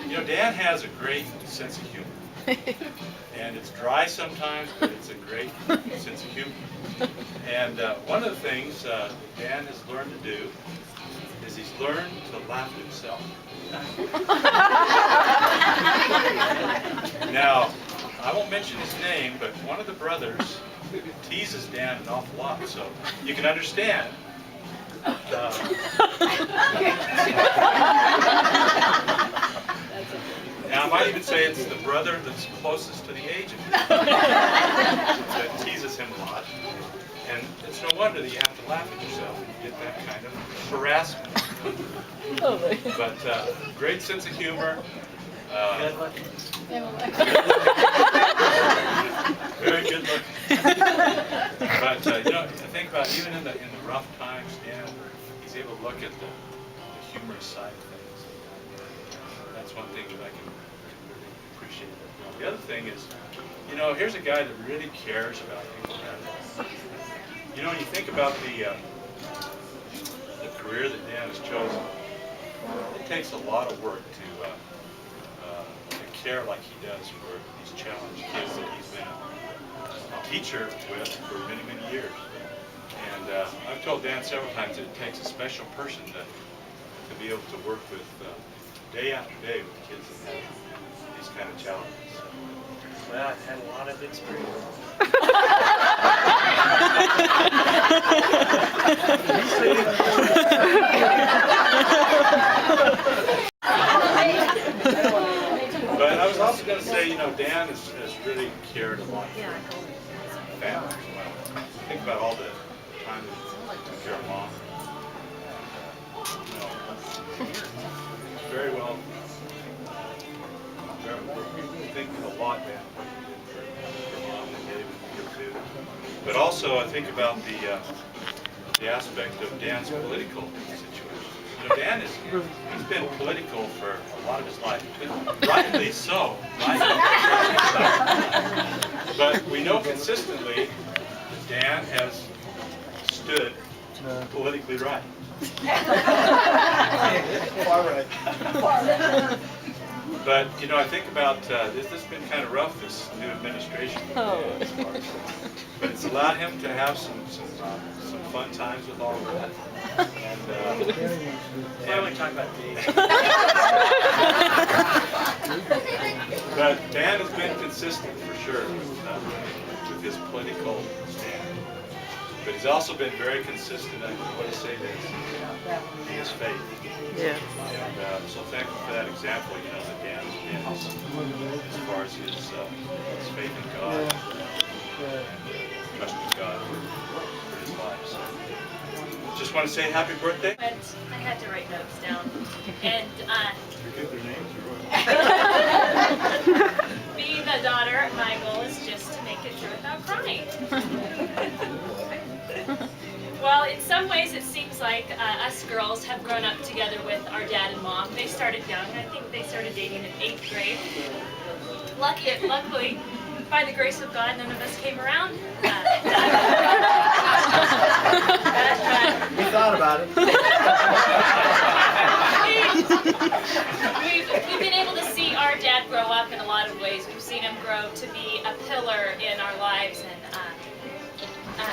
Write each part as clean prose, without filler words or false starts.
You know, Dan has a great sense of humor. And it's dry sometimes, but it's a great sense of humor. And one of the things Dan has learned to do is he's learned to laugh at himself. Now, I won't mention his name, but one of the brothers teases Dan an awful lot, so you can understand. Now, I might even say it's the brother that's closest to the age of him that teases him a lot. And it's no wonder that you have to laugh at yourself when you get that kind of harassment. But great sense of humor. Very good looking. But you know, I think about even in the rough times, Dan, he's able to look at the humorous side of things. That's one thing that I can really appreciate. The other thing is, you know, here's a guy that really cares about people. You know, when you think about the career that Dan has chosen, it takes a lot of work to care like he does for these challenged kids that he's been a teacher with for many, many years. And I've told Dan several times that it takes a special person to be able to work with day after day with kids that have these kind of challenges. Well, I've had a lot of experience. But I was also going to say, you know, Dan has really cared a lot for family as well. Think about all the time that he took care of Mom. You know, very well. I think a lot, Dan, what you did for Mom and Dave and you too. But also, I think about the aspect of Dan's political situation. You know, Dan he's been political for a lot of his life, rightly so. But we know consistently that Dan has stood politically right. Far right. But you know, I think about this has been kind of rough, this new administration. But it's allowed him to have some fun times with all of that. And why don't we talk about Dave? But Dan has been consistent for sure with his political stand. But he's also been very consistent. I want to say this: in his faith. Yeah. And so thankful for that example. You know, that Dan has been as far as his faith in God and trusting God for his life. So just want to say happy birthday. I had to write notes down, and Forget their names or what? being a daughter, my goal is just to make it through without crying. Well, in some ways it seems like us girls have grown up together with our dad and mom. They started young. I think they started dating in 8th grade. Luckily, by the grace of God, none of us came around. We thought about it. We've been able to see our dad grow up in a lot of ways. We've seen him grow to be a pillar in our lives and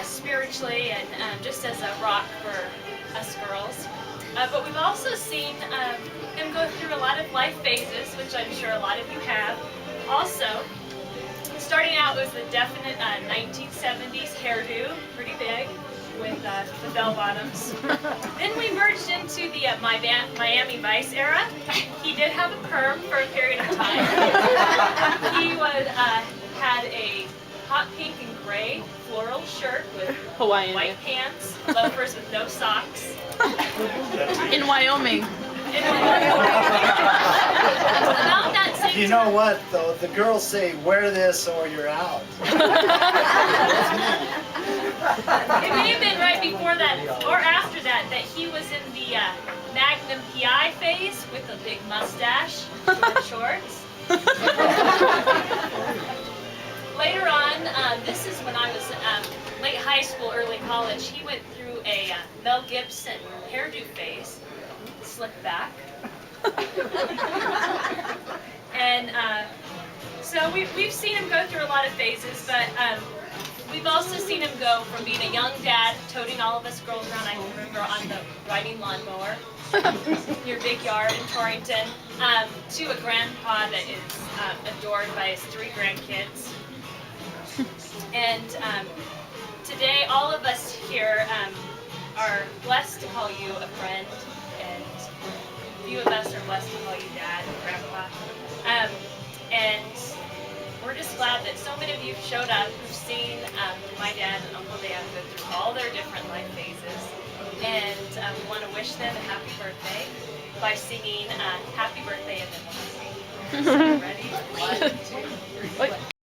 spiritually and just as a rock for us girls. But we've also seen him go through a lot of life phases, which I'm sure a lot of you have. Also, starting out was the definite 1970s hairdo, pretty big, with the bell bottoms. Then we merged into the Miami Vice era. He did have a perm for a period of time. He had a hot pink and gray floral shirt with Hawaiian. white pants, loafers with no socks. In Wyoming. About that same You know what, though? The girls say, wear this or you're out. It may have been right before that or after that that he was in the Magnum PI phase with a big mustache and shorts. Later on, this is when I was late high school, early college, he went through a Mel Gibson hairdo phase, slicked back. So we've seen him go through a lot of phases, but we've also seen him go from being a young dad, toting all of us girls around, I can remember, on the riding lawnmower, your big yard in Torrington, to a grandpa that is adored by his 3 grandkids. And today, all of us here are blessed to call you a friend, and a few of us are blessed to call you dad and grandpa. And we're just glad that so many of you showed up who've seen my dad and Uncle Dan go through all their different life phases. And we want to wish them a happy birthday by singing Happy Birthday and then we'll sing. So ready? 1, 2, 3.